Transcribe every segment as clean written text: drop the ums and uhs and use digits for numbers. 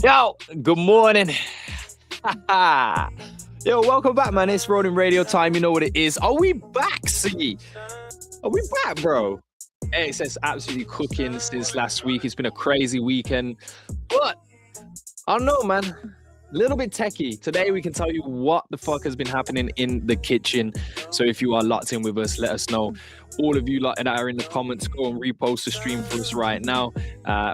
Yo, good morning. Yo, welcome back, man. It's Ronin Radio time. You know what it is. Are we back, C? Are we back, bro? AXS absolutely cooking since last week. It's been a crazy weekend. But, I don't know, man. A little bit techie. Today, we can tell you what the fuck has been happening in the kitchen. So if you are locked in with us, let us know. All of you that are in the comments, go and repost the stream for us right now.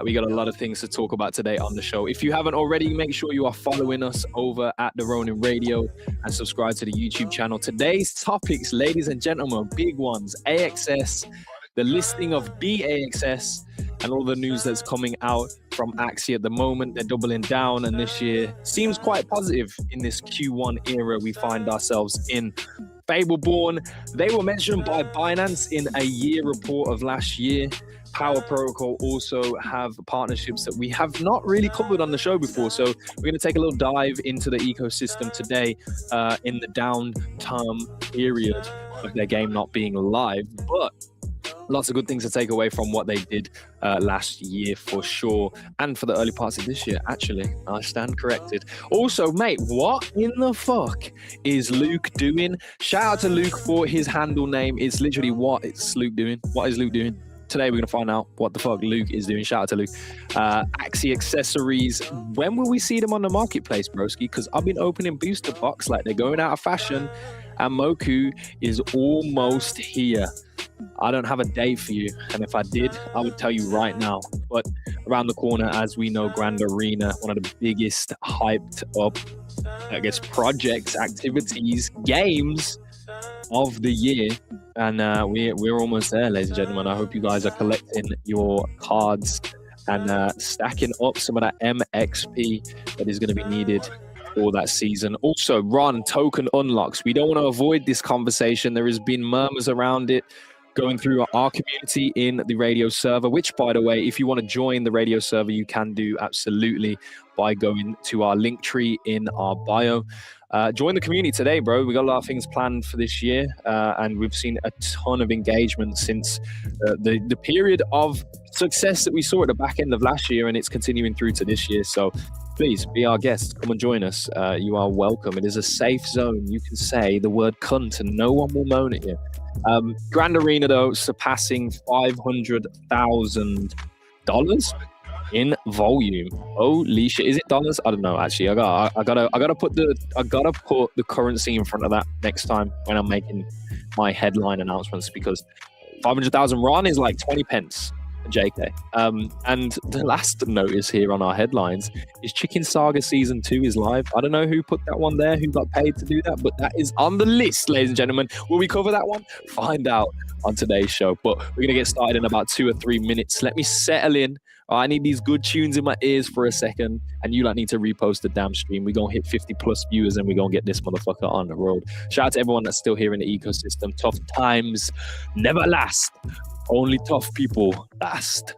We got a lot of things to talk about today on the show. If you haven't already, make sure you are following us over at the Ronin Radio and subscribe to the YouTube channel. Today's topics, ladies and gentlemen, big ones. AXS, the listing of bAXs, and all the news that's coming out from AXS at the moment. They're doubling down, and this year seems quite positive in this Q1 era we find ourselves in. Fableborn, they were mentioned by Binance in a year report of last year. Power Protocol also have partnerships that we have not really covered on the show before. So we're going to take a little dive into the ecosystem today in the down-term period of their game not being live. But lots of good things to take away from what they did last year for sure. And for the early parts of this year, actually. I stand corrected. Also, mate, what in the fuck is Luke doing? Shout out to Luke for his handle name. It's literally what is Luke doing? What is Luke doing? Today, we're going to find out what the fuck Luke is doing. Shout out to Luke. AXS accessories. When will we see them on the marketplace, broski? Because I've been opening booster box like they're going out of fashion. And Moku is almost here. I don't have a date for you, and if I did, I would tell you right now. But around the corner, as we know, Grand Arena, one of the biggest hyped up, I guess, projects, activities, games of the year. And we're almost there, ladies and gentlemen. I hope you guys are collecting your cards and stacking up some of that MXP that is going to be needed for that season. Also, Ron, token unlocks. We don't want to avoid this conversation. There has been murmurs around it. going through our community in the radio server, which, by the way, if you want to join the radio server, you can do absolutely by going to our link tree in our bio. Join the community today, bro. We got a lot of things planned for this year, and we've seen a ton of engagement since the period of success that we saw at the back end of last year, and it's continuing through to this year. So please be our guest. Come and join us. You are welcome. It is a safe zone. You can say the word cunt and no one will moan at you. Grand Arena, though, surpassing $500,000 in volume. Holy shit! Is it dollars? I don't know. Actually, I gotta put the currency in front of that next time when I'm making my headline announcements, because 500,000 RON is like 20 pence. JK. And the last notice here on our headlines is Chicken Saga Season 2 is live. I don't know who put that one there, who got paid to do that, but that is on the list, ladies and gentlemen. Will we cover that one? Find out on today's show. But we're going to get started in about 2 or 3 minutes. Let me settle in. I need these good tunes in my ears for a second, and you need to repost the damn stream. We're going to hit 50 plus viewers, and we're going to get this motherfucker on the road. Shout out to everyone that's still here in the ecosystem. Tough times never last. Only tough people last.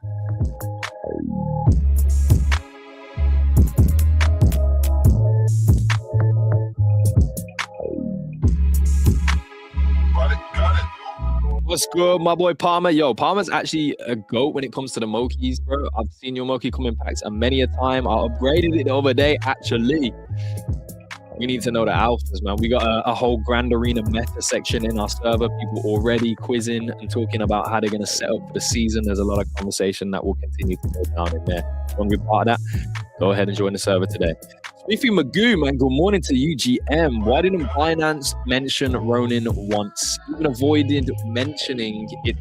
What's good, my boy Palmer? Yo, Palmer's actually a goat when it comes to the Mokies, bro. I've seen your Moki come in packs a many a time. I upgraded it the other day, actually. We need to know the alphas, man. We got a whole Grand Arena meta section in our server. People already quizzing and talking about how they're going to set up for the season. There's a lot of conversation that will continue to go down in there. Want to be part of that? Go ahead and join the server today. Smithy Magoo, man, good morning to UGM. Why didn't Binance mention Ronin once? Even avoided mentioning it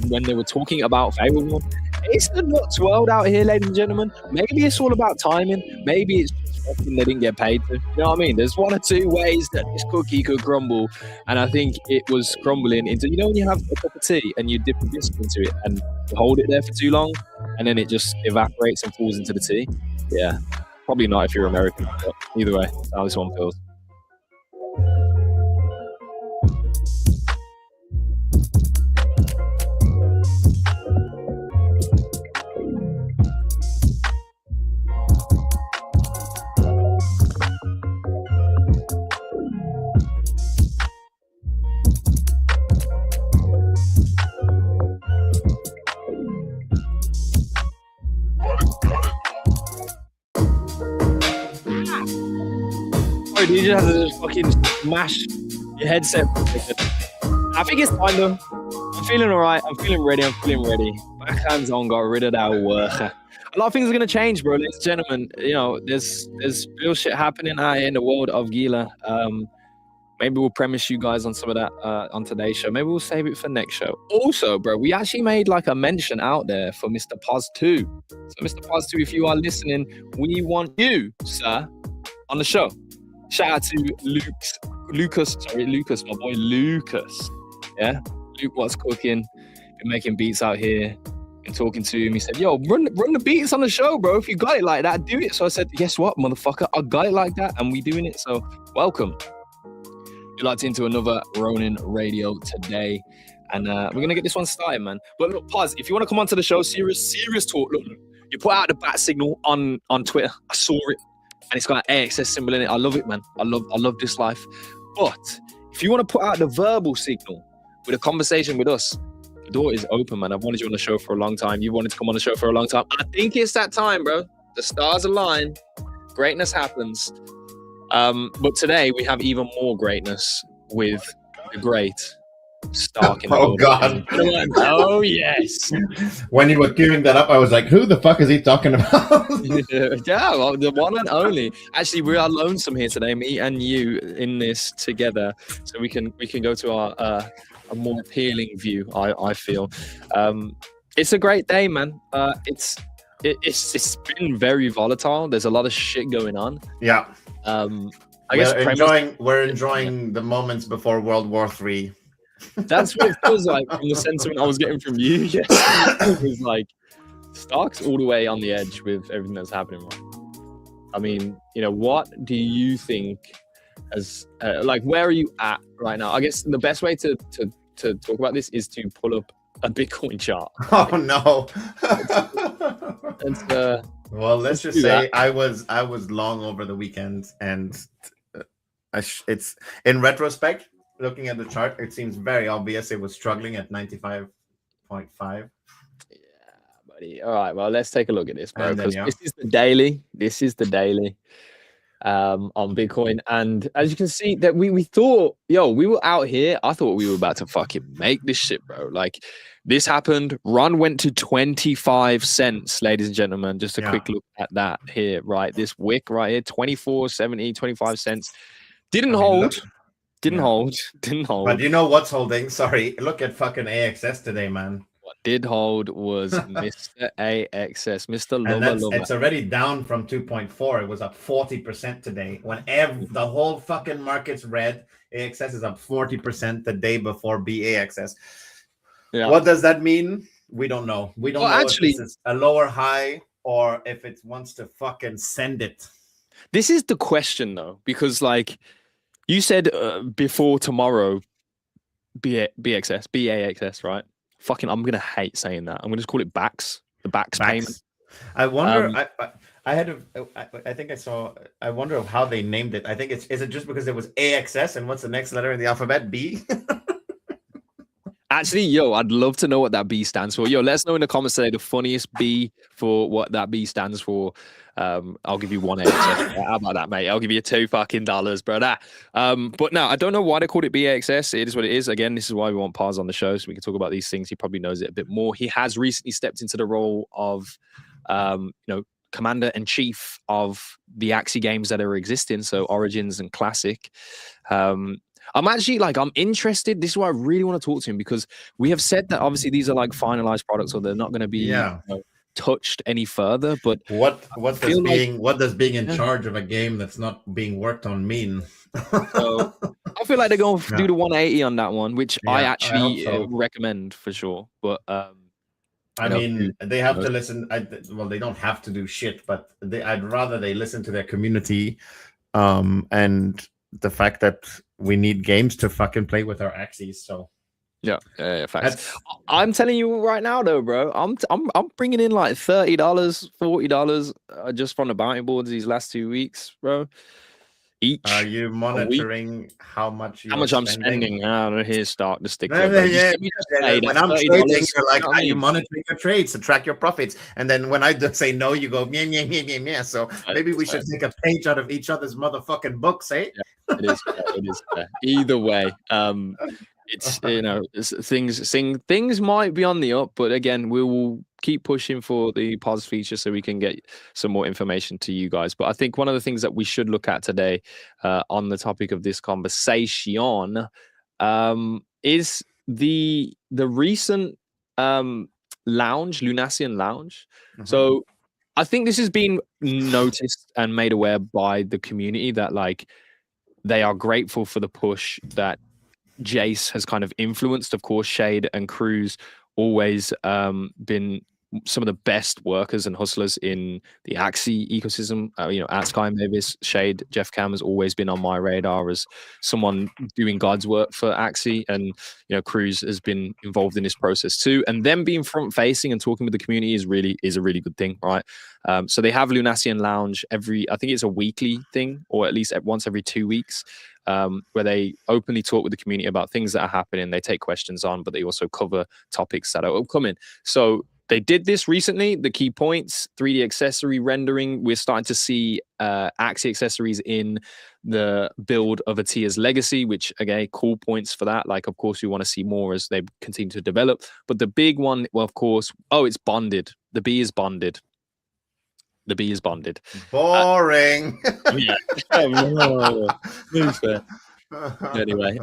when they were talking about favorable. It's the nuts world out here, ladies and gentlemen. Maybe it's all about timing. Maybe it's they didn't get paid to. You know what I mean? There's one or two ways that this cookie could crumble, and I think it was crumbling into, you know, when you have a cup of tea and you dip a biscuit into it and you hold it there for too long and then it just evaporates and falls into the tea. Yeah, probably not if you're American, but either way, that's how this one feels. You just have to just fucking smash your headset. I think it's time though. I'm feeling alright. I'm feeling ready. Backhands on, got rid of that work. A lot of things are gonna change, bro, ladies and gentlemen. You know, there's real shit happening out here in the world of Gila. Maybe we'll premise you guys on some of that on today's show. Maybe we'll save it for next show. Also, bro, we actually made like a mention out there for Mr. Paz 2. So Mr. Paz 2, if you are listening, we want you, sir, on the show. Shout out to Lucas, my boy Lucas. Yeah, Luke, what's cooking? Been making beats out here. Been talking to him. He said, "Yo, run the beats on the show, bro. If you got it like that, do it." So I said, "Guess what, motherfucker? I got it like that, and we doing it." So welcome. You're locked into another Ronin Radio today, and we're gonna get this one started, man. But look, pause. If you want to come onto the show, serious talk. Look, you put out the bat signal on Twitter. I saw it. And it's got an AXS symbol in it. I love it, man. I love this life. But if you want to put out the verbal signal with a conversation with us, the door is open, man. I've wanted you on the show for a long time. You wanted to come on the show for a long time. I think it's that time, bro. The stars align. Greatness happens. But today we have even more greatness with the great Stark. Oh, God. Oh, yes. When you were giving that up, I was like, who the fuck is he talking about? Yeah, well, the one and only. Actually, we are lonesome here today, me and you in this together. So we can go to our a more appealing view, I feel. It's a great day, man. It's been very volatile. There's a lot of shit going on. Yeah. I guess we're enjoying the moments before World War III. That's what it feels like from the sentiment I was getting from you. Yes. It was like Stark's all the way on the edge with everything that's happening right. I mean, you know, what do you think as like where are you at right now? I guess the best way to to talk about this is to pull up a Bitcoin chart. Oh no. And well, let's just say I was long over the weekend, and it's in retrospect, looking at the chart, it seems very obvious it was struggling at 95.5. Yeah, buddy. All right, well, let's take a look at this, bro. Because Yeah. this is the daily. This is the daily on Bitcoin. And as you can see, that we thought, we were out here. I thought we were about to fucking make this shit, bro. Like, this happened. Run went to 25 cents, ladies and gentlemen. Just a quick look at that here, right? This wick right here, 24.70, 25 cents. Didn't hold. Didn't hold. But you know what's holding? Sorry. Look at fucking AXS today, man. What did hold was Mr. AXS, Mr. Lover. It's already down from 2.4. It was up 40% today. When the whole fucking market's red, AXS is up 40% the day before bAXs. Yeah. What does that mean? We don't know. We don't know actually, if this is a lower high or if it wants to fucking send it. This is the question, though, because like you said before tomorrow, bAXS, right? Fucking, I'm gonna hate saying that. I'm gonna just call it bAXs, the bAXs payment. I wonder. I wonder how they named it. I think is it just because it was AXS and what's the next letter in the alphabet? B. Actually, I'd love to know what that B stands for. Let us know in the comments today the funniest B for what that B stands for. I'll give you one AXS. How about that, mate? I'll give you $2 bro. But no, I don't know why they called it bAXS. It is what it is. Again, this is why we want Paz on the show, so we can talk about these things. He probably knows it a bit more. He has recently stepped into the role of, commander-in-chief of the AXI games that are existing, so Origins and Classic. I'm actually I'm interested. This is why I really want to talk to him, because we have said that obviously these are like finalized products, or they're not going to be touched any further. But what does being in charge of a game that's not being worked on mean? So I feel like they're going to do the 180 on that one, which I actually recommend for sure. But I mean, they have to listen. They don't have to do shit, but I'd rather they listen to their community, and the fact that we need games to fucking play with our AXS. So yeah, facts. I'm telling you right now, though, bro. I'm bringing in like $30, $40 just from the bounty boards these last 2 weeks, bro. Each. Are you monitoring how much I'm spending? I don't know. Here's start the stick. When I'm trading, you're like, are you monitoring your trades to track your profits? And then when I say no, you go meh. So maybe we should take a page out of each other's motherfucking books, eh? Yeah, it is. It is. Either way, it's things might be on the up, but again, we will keep pushing for the pause feature so we can get some more information to you guys. But I think one of the things that we should look at today on the topic of this conversation is the recent lounge, Lunasian Lounge. Mm-hmm. So I think this has been noticed and made aware by the community that they are grateful for the push that Jace has kind of influenced. Of course, Shade and Cruz always been some of the best workers and hustlers in the AXI ecosystem. At Sky Mavis, Shade, Jeff Cam has always been on my radar as someone doing God's work for AXI, and Cruz has been involved in this process too. And them being front facing and talking with the community is a really good thing, right? So they have Lunasian Lounge I think it's a weekly thing, or at least once every 2 weeks. Where they openly talk with the community about things that are happening. They take questions on, but they also cover topics that are upcoming. So they did this recently. The key points: 3D accessory rendering. We're starting to see AXI accessories in the build of Atia's Legacy, which again, cool points for that. Of course, we want to see more as they continue to develop. But the big one, well, of course, it's bonded. The B is bonded. The B is bonded. Boring. Yeah. Anyway,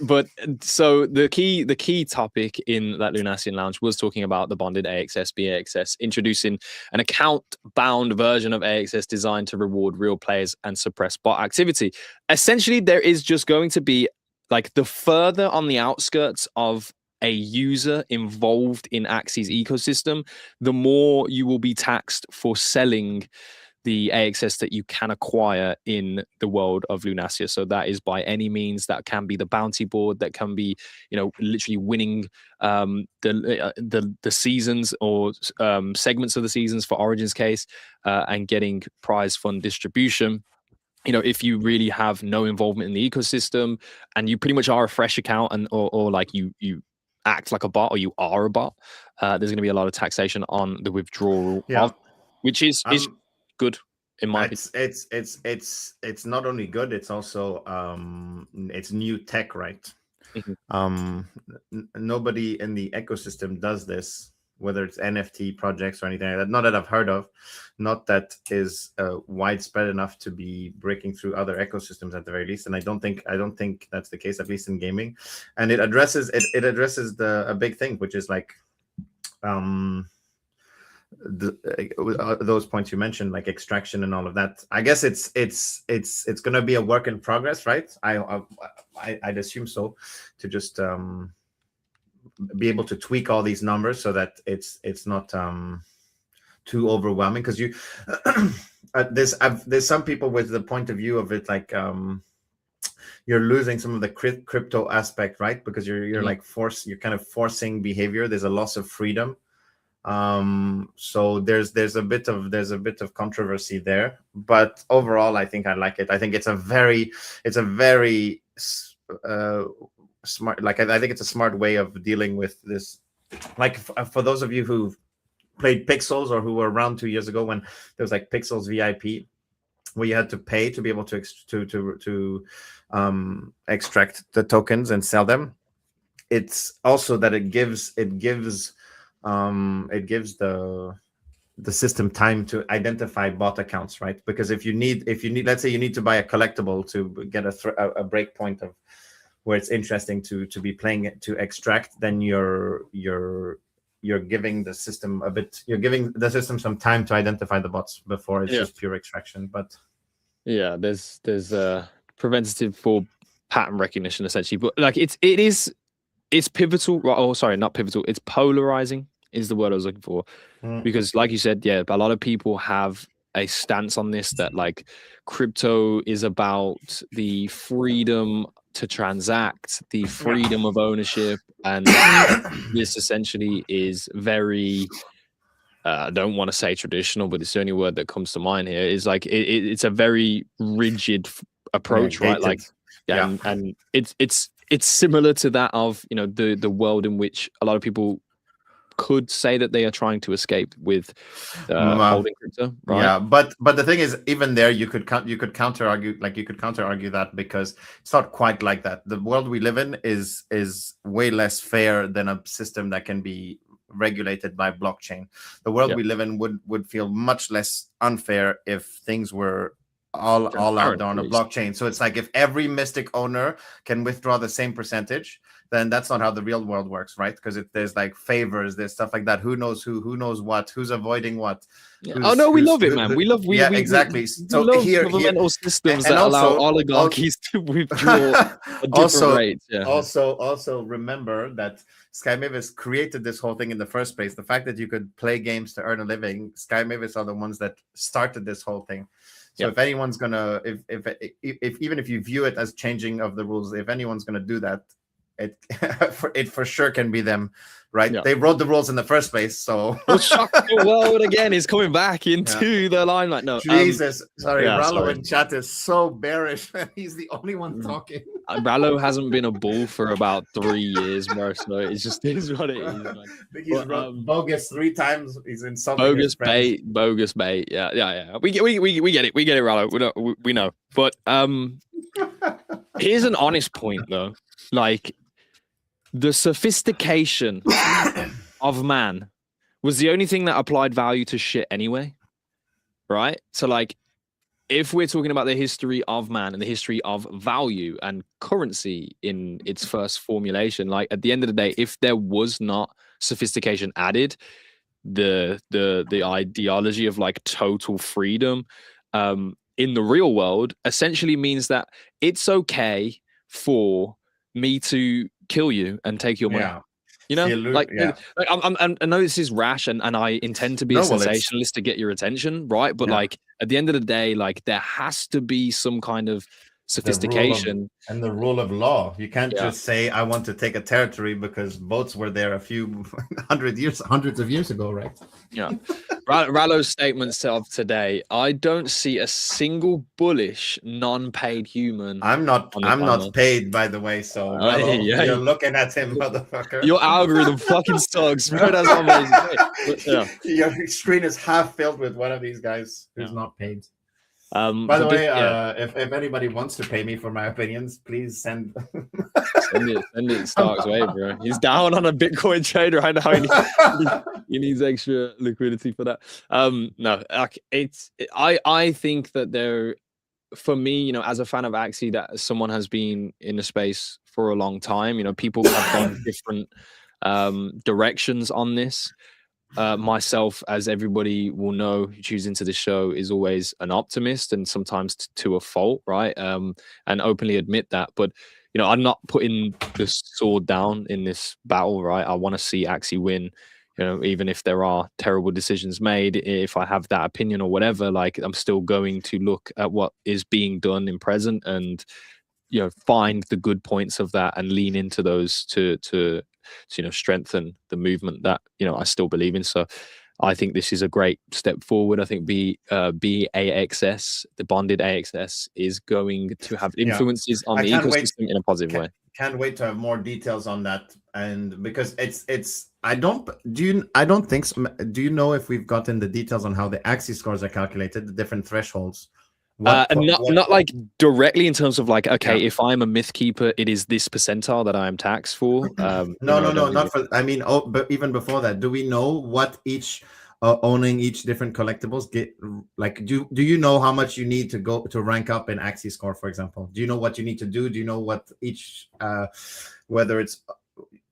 but so the key topic in that Lunasian Lounge was talking about the bonded AXS, bAXS, introducing an account-bound version of AXS designed to reward real players and suppress bot activity. Essentially, there is just going to be the further on the outskirts of a user involved in AXI's ecosystem, the more you will be taxed for selling the AXS that you can acquire in the world of Lunacia. So that is by any means, that can be the bounty board, that can be, literally winning the seasons or segments of the seasons for Origin's case, and getting prize fund distribution. If you really have no involvement in the ecosystem and you pretty much are a fresh account or like you act like a bot or you are a bot, there's going to be a lot of taxation on the withdrawal, which is good in my opinion. It's not only good, it's also it's new tech, right? Nobody in the ecosystem does this, whether it's NFT projects or anything like that. Not that I've heard of, not that is widespread enough to be breaking through other ecosystems at the very least. And I don't think that's the case, at least in gaming. And it addresses a big thing, which is like those points you mentioned, like extraction and all of that. I guess it's going to be a work in progress, right? I'd assume so, to just be able to tweak all these numbers so that it's not too overwhelming, because you there's some people with the point of view of it like you're losing some of the crypto aspect, right? Because you're like you're kind of forcing behavior. There's a loss of freedom. So there's a bit of controversy there, but overall I think I like it. I think it's a very smart, like I think it's a smart way of dealing with this. Like for those of you who've played Pixels or who were around 2 years ago when there was like Pixels VIP, where you had to pay to be able to extract the tokens and sell them. It's also that it gives the system time to identify bot accounts, right? Because if you need, let's say you need to buy a collectible to get a break point of where it's interesting to be playing it to extract, then you're giving the system some time to identify the bots before it's just pure extraction. But there's preventative for pattern recognition essentially, but like it's pivotal. Oh, sorry, not pivotal. It's polarizing is the word I was looking for, because like you said, a lot of people have a stance on this that like crypto is about the freedom to transact, the freedom of ownership, and this essentially is very I don't want to say traditional, but it's the only word that comes to mind here, is like it's a very rigid approach, right? Like and it's similar to that of the world in which a lot of people could say that they are trying to escape with holding crypto, right? Yeah, but the thing is, even there, you could counter argue that, because it's not quite like that. The world we live in is way less fair than a system that can be regulated by blockchain. The world we live in would feel much less unfair if things were all out on a blockchain. So it's like if every Mystic owner can withdraw the same percentage, then that's not how the real world works, right? Because there's like favors, there's stuff like that. Who knows what? Who's avoiding what? Oh no, we love it, man. We love exactly. So we love governmental systems that allow oligarchies to withdraw at different rates. Yeah. Also remember that Sky Mavis created this whole thing in the first place. The fact that you could play games to earn a living, Sky Mavis are the ones that started this whole thing. So if anyone's gonna, if even if you view it as changing of the rules, if anyone's gonna do that, it for sure can be them, right? They wrote the rules in the first place, so the world again is coming back into the limelight. No, Jesus, Rallo in chat is so bearish, and he's the only one talking. Rallo hasn't been a bull for about 3 years, bro. So it just is what it is. Man. He's bogus 3 times. He's insulting bogus bait. Yeah. We get it. We get it, Rallo. We know. But here's an honest point, though. Like, the sophistication of man was the only thing that applied value to shit anyway, right? So like, if we're talking about the history of man and the history of value and currency in its first formulation, like at the end of the day, if there was not sophistication added, the ideology of like total freedom in the real world essentially means that it's okay for me to kill you and take your money. You know, like I know this is rash, and I intend to be a sensationalist to get your attention, right? But like at the end of the day, like there has to be some kind of sophistication and the rule of law. You can't just say I want to take a territory because boats were there a few hundreds of years ago, right? Yeah. Rallo's statements of today, I don't see a single bullish non-paid human. I'm not paid, by the way, so Rallo, you're looking at him, motherfucker. Your algorithm fucking sucks, bro. That's amazing. Your screen is half filled with one of these guys who's not paid. By the way, if anybody wants to pay me for my opinions, please send it Stark's way, bro. He's down on a Bitcoin trade right now. He needs extra liquidity for that. No, like I think that for me, you know, as a fan of AXS, that someone has been in the space for a long time. You know, people have gone different directions on this. Myself, as everybody will know who tunes into the show, is always an optimist, and sometimes to a fault, right? And openly admit that. But you know, I'm not putting the sword down in this battle, right? I want to see AXS win. You know, even if there are terrible decisions made, if I have that opinion or whatever, like I'm still going to look at what is being done in present and, you know, find the good points of that and lean into those to you know, strengthen the movement that, you know, I still believe in. So I think this is a great step forward. I think bAXS, the bonded AXS, is going to have influences on the ecosystem in a positive way. Can't wait to have more details on that. And because I don't think so. Do you know if we've gotten the details on how the AXS scores are calculated, the different thresholds? Not like directly in terms of like, okay, if I'm a myth keeper, it is this percentile that I am taxed for. No, not for. I mean, but even before that, do we know what each owning each different collectibles get? Like, do you know how much you need to go to rank up in AXS score, for example? Do you know what you need to do? Do you know what each whether it's?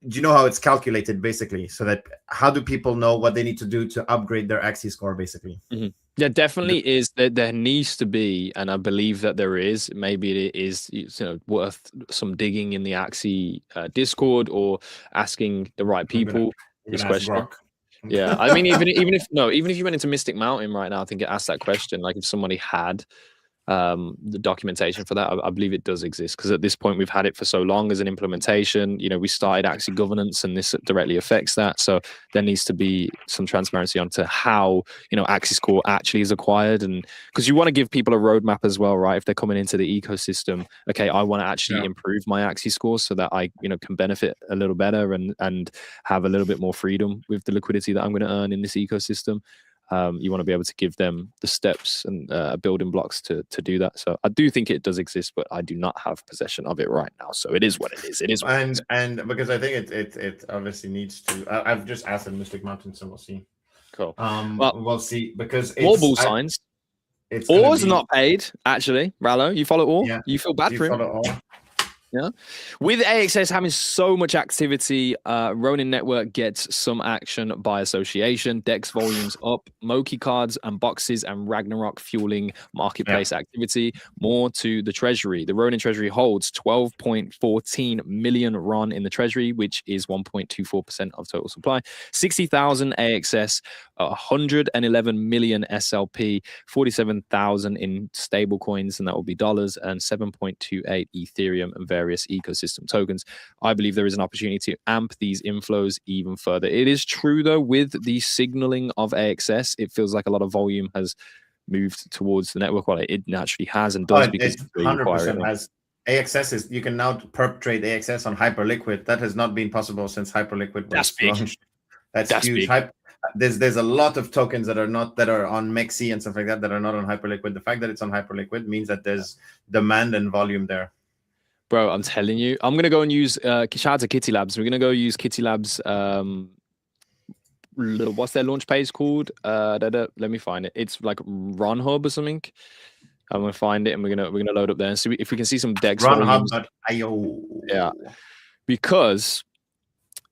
Do you know how it's calculated, basically? So that how do people know what they need to do to upgrade their AXS score, basically? Mm-hmm. Yeah, definitely is that there needs to be, and I believe that there is. Maybe it is, you know, worth some digging in the AXS Discord or asking the right people this question. Yeah, I mean, even if you went into Mystic Mountain right now, I think it asked that question. Like if somebody had the documentation for that, I believe it does exist, because at this point we've had it for so long as an implementation. You know, we started AXS governance, and this directly affects that. So there needs to be some transparency onto how, you know, AXS score actually is acquired, and because you want to give people a roadmap as well, right? If they're coming into the ecosystem, okay, I want to actually improve my AXS score so that I, you know, can benefit a little better and have a little bit more freedom with the liquidity that I'm going to earn in this ecosystem. You want to be able to give them the steps and building blocks to do that. So I do think it does exist, but I do not have possession of it right now. So it is what it is. It is what it is. And because I think it obviously needs to. I've just asked in Mystic Mountain, so we'll see. Cool. Well, we'll see, because it's bull signs. Or's not paid, actually. Rallo, you follow Or? Yeah. You feel bad for him? Yeah. With AXS having so much activity, Ronin Network gets some action by association. Dex volumes up, Moki cards and boxes and Ragnarok fueling marketplace activity. More to the treasury. The Ronin treasury holds 12.14 million RON in the treasury, which is 1.24% of total supply. 60,000 AXS, 111 million SLP, 47,000 in stable coins, and that will be dollars, and 7.28 Ethereum and various ecosystem tokens. I believe there is an opportunity to amp these inflows even further. It is true, though, with the signaling of AXS, it feels like a lot of volume has moved towards the network. Well, it naturally has and does, because it 100% has. AXS is, you can now perp trade AXS on Hyperliquid. That has not been possible since Hyperliquid was launched. That's huge. There's a lot of tokens that are on Mexi and stuff like that are not on Hyperliquid. The fact that it's on Hyperliquid means that there's demand and volume there. Bro, I'm telling you, I'm gonna go and use shout out to Kitty Labs. We're gonna go use Kitty Labs. What's their launch page called? Let me find it. It's like Ron Hub or something. I'm gonna find it, and we're gonna load up there and see if we can see some Dex. RonHub.io. Yeah, because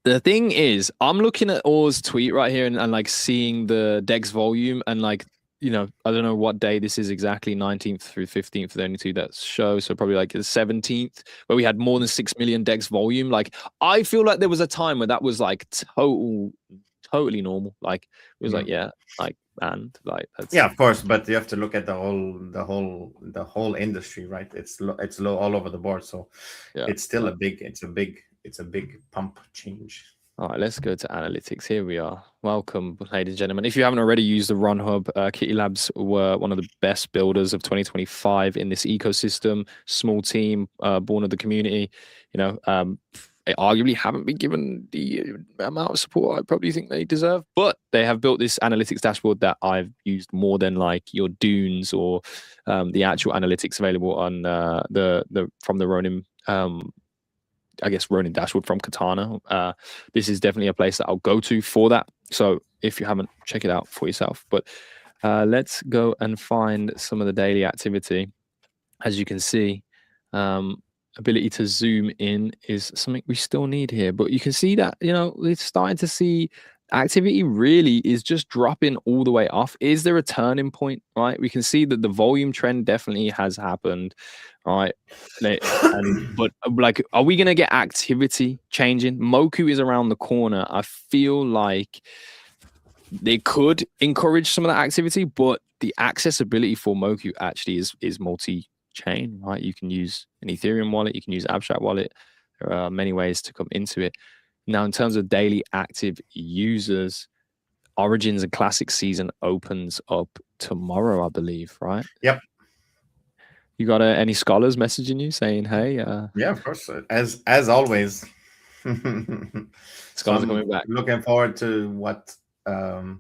the thing is, I'm looking at Or's tweet right here and like seeing the Dex volume, and like I don't know what day this is exactly, 19th through 15th, the only two that show. So probably like the 17th, where we had more than 6 million DEX volume. Like, I feel like there was a time where that was like totally normal. Like, it was like, yeah, like, and like, that's, yeah, of course, but you have to look at the whole industry, right? It's low all over the board. So yeah, it's still a big pump change. All right, let's go to analytics. Here we are. Welcome, ladies and gentlemen. If you haven't already used the Run Hub, Kitty Labs were one of the best builders of 2025 in this ecosystem. Small team, born of the community. They arguably haven't been given the amount of support I probably think they deserve, but they have built this analytics dashboard that I've used more than like your Dunes or the actual analytics available on from the Ronin. I guess Ronin dashboard from Katana. This is definitely a place that I'll go to for that. So if you haven't, check it out for yourself. But let's go and find some of the daily activity. As you can see, ability to zoom in is something we still need here. But you can see that, we're starting to see activity really is just dropping all the way off. Is there a turning point, right? We can see that the volume trend definitely has happened, right? But like, are we going to get activity changing? Moku is around the corner. I feel like they could encourage some of that activity, but the accessibility for Moku actually is multi-chain, right? You can use an Ethereum wallet, you can use Abstract wallet. There are many ways to come into it. Now, in terms of daily active users, Origins and Classic season opens up tomorrow, I believe, right? Yep. You got any scholars messaging you saying, "Hey"? Yeah, of course, as always. Scholars are coming back. Looking forward to how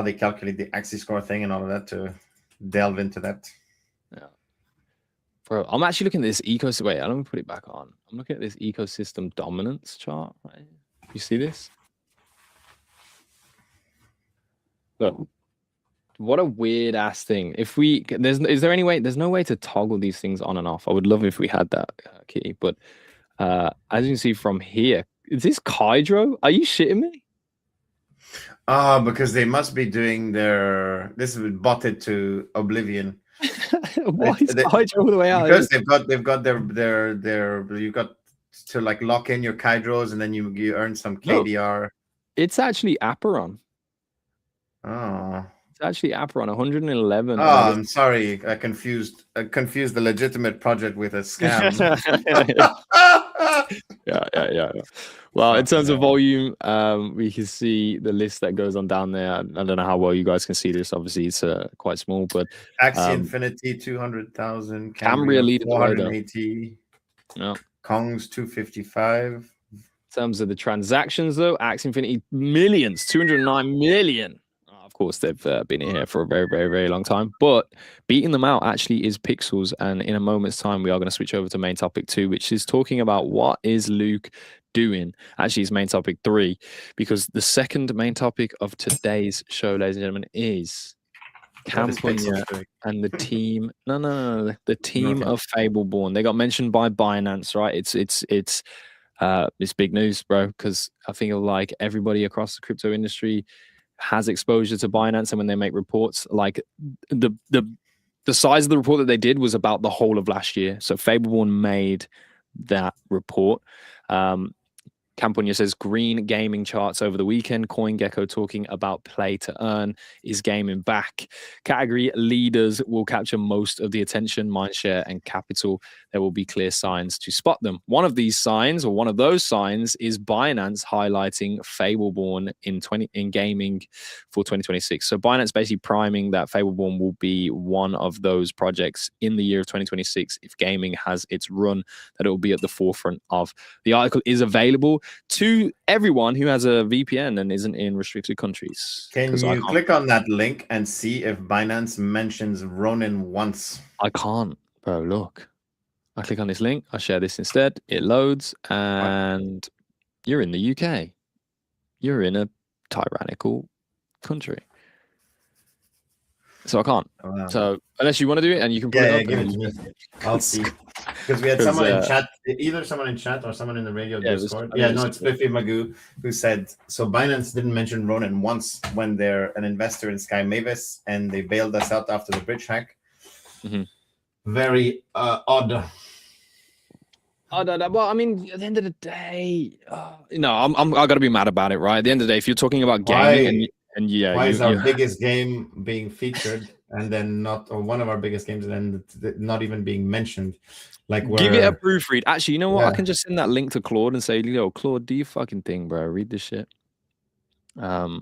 they calculate the AXS score thing and all of that, to delve into that. Yeah. Bro, I'm actually looking at this ecosystem. Wait, let me put it back on. I'm looking at this ecosystem dominance chart, right? You see this? Look, what a weird ass thing. Is there any way? There's no way to toggle these things on and off. I would love if we had that, Kitty. But as you can see from here, is this Hydro? Are you shitting me? Because they must be doing this is botted to oblivion. Why is Hydro all the way out? Because they've got their you've got to like lock in your Hydros, and then you earn some KDR. No, it's actually Aperon. Oh. It's actually Aperon 111. Oh, I'm sorry. I confused the legitimate project with a scam. Yeah. Well, in terms of volume, we can see the list that goes on down there. I don't know how well you guys can see this. Obviously, it's quite small, but Axie Infinity 200,000, Cambria leading 480, yeah. Kong's 255. In terms of the transactions, though, Axie Infinity millions, 209 million. Of course, they've been in here for a very, very, very long time. But beating them out actually is Pixels. And in a moment's time, we are going to switch over to main topic 2, which is talking about what is Luke doing. Actually, it's main topic 3, because the second main topic of today's show, ladies and gentlemen, is Campania and the team. No, the team of Fableborn. They got mentioned by Binance, right? It's big news, bro, because I think like everybody across the crypto industry has exposure to Binance, and when they make reports, like the size of the report that they did was about the whole of last year. So Fableborn made that report. Campania says green gaming charts over the weekend. CoinGecko talking about play to earn. Is gaming back? Category leaders will capture most of the attention, mindshare, and capital. There will be clear signs to spot them. One of these signs, or one of those signs, is Binance highlighting Fableborn in gaming for 2026. So Binance basically priming that Fableborn will be one of those projects in the year of 2026. If gaming has its run, that it will be at the forefront of. The article is available to everyone who has a VPN and isn't in restricted countries. Can you click on that link and see if Binance mentions Ronin once? I can't, bro. Look, I click on this link. I share this instead. It loads, and you're in the UK. You're in a tyrannical country. So I can't. So unless you want to do it and you can put it up. Give it to me. I'll see. Because we had someone in chat, either someone in chat or someone in the radio Discord. It's Flippy Magoo who said, so Binance didn't mention Ronin once when they're an investor in Sky Mavis and they bailed us out after the bridge hack. Very odd. Well, I mean, at the end of the day, I got to be mad about it, right? At the end of the day, if you're talking about gaming why is our biggest game being featured and then one of our biggest games and then not even being mentioned? Like, give it a proofread. Actually, you know what? I can just send that link to Claude and say, Claude, do your fucking thing, bro. Read this shit. Give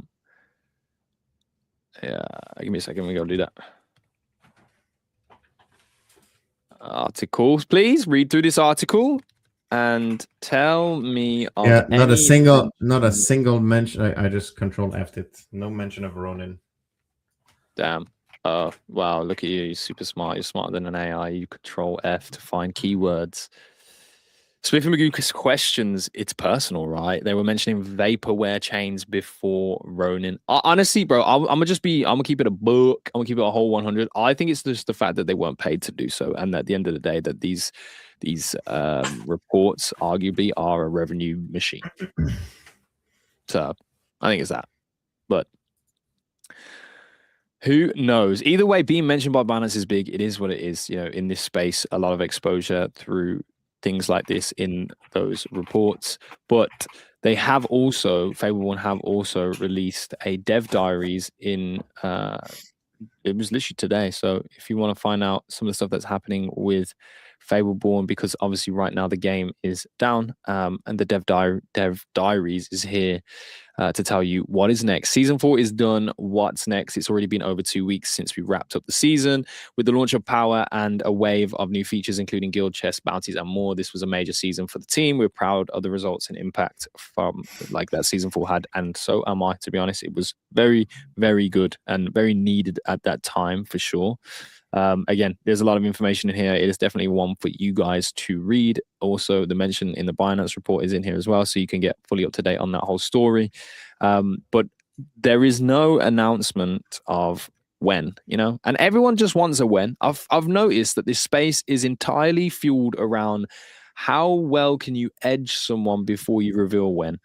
me a second. We go do that. Articles, please read through this article and tell me not a single mention. I just control F'd it. No mention of Ronin. Damn. Wow, look at you. You're super smart. You're smarter than an AI. You control F to find keywords. Spliffy Magoo's questions, it's personal, right? They were mentioning vaporware chains before Ronin. Honestly, bro, I'm gonna keep it a book. I'm gonna keep it a whole 100. I think it's just the fact that they weren't paid to do so, and at the end of the day, that these reports arguably are a revenue machine. So I think it's that, but who knows? Either way, being mentioned by Binance is big. It is what it is. In this space, a lot of exposure through things like this in those reports, but they have also, Fable One have also released a dev diaries in it was literally today. So if you want to find out some of the stuff that's happening with Fableborn, because obviously right now the game is down, and the dev diaries is here to tell you what is next. Season 4 is done. What's next? It's already been over 2 weeks since we wrapped up the season with the launch of Power and a wave of new features, including guild chests, bounties, and more. This was a major season for the team. We're proud of the results and impact from that Season 4 had, and so am I, to be honest. It was very, very good and very needed at that time for sure. Again, there's a lot of information in here. It is definitely one for you guys to read. Also, the mention in the Binance report is in here as well, so you can get fully up to date on that whole story. But there is no announcement of when, and everyone just wants a when. I've noticed that this space is entirely fueled around how well can you edge someone before you reveal when,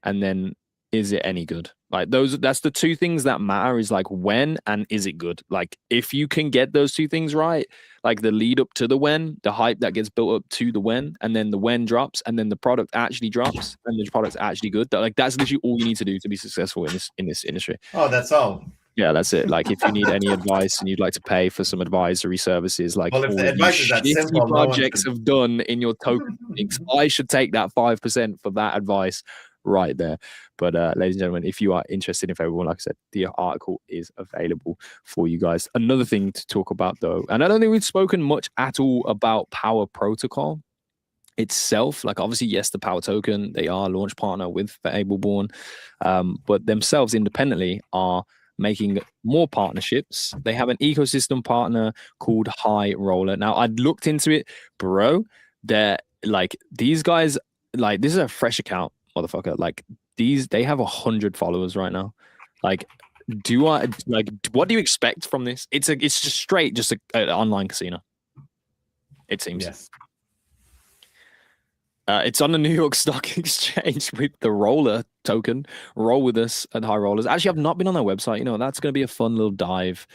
and then is it any good? That's the two things that matter, is when and is it good? If you can get those two things right, the lead up to the when, the hype that gets built up to the when, and then the when drops, and then the product actually drops, and the product's actually good. That's literally all you need to do to be successful in this industry. Oh, that's all. Yeah, that's it. If you need any advice and you'd like to pay for some advisory services, if the advice is that simple, projects have done in your token, I should take that 5% for that advice right there. But ladies and gentlemen, if you are interested in Fable, like I said, the article is available for you guys. Another thing to talk about though, and I don't think we've spoken much at all about Power Protocol itself. Obviously, yes, the Power token, they are a launch partner with Fableborn, but themselves independently are making more partnerships. They have an ecosystem partner called High Roller. Now, I'd looked into it, bro. They're these guys, this is a fresh account, motherfucker. They have 100 followers right now. What do you expect from this? It's just straight an online casino, it seems. Yes. It's on the New York Stock Exchange with the Roller token. Roll with us at High Rollers. Actually, I've not been on their website. That's going to be a fun little dive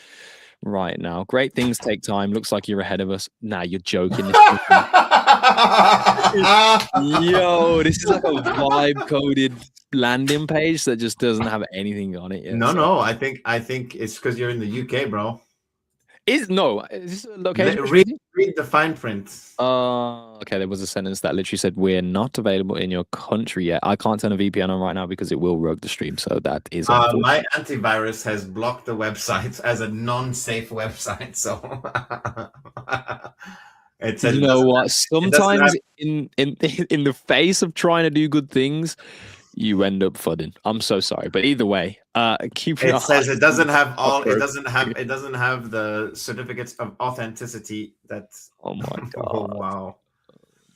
right now. Great things take time. Looks like you're ahead of us. Nah, you're joking. Yo, this is like a vibe coded landing page that just doesn't have anything on it yet. No, I think it's because you're in the UK, bro. Is this a location? Read the fine print. Okay. There was a sentence that literally said, "We're not available in your country yet." I can't turn a VPN on right now because it will rogue the stream. So that is my antivirus has blocked the website as a non-safe website. So it says, what? Sometimes in the face of trying to do good things, you end up fudding. I'm so sorry, but either way, keep it says it doesn't have it doesn't have the certificates of authenticity. That's oh my god. Oh wow.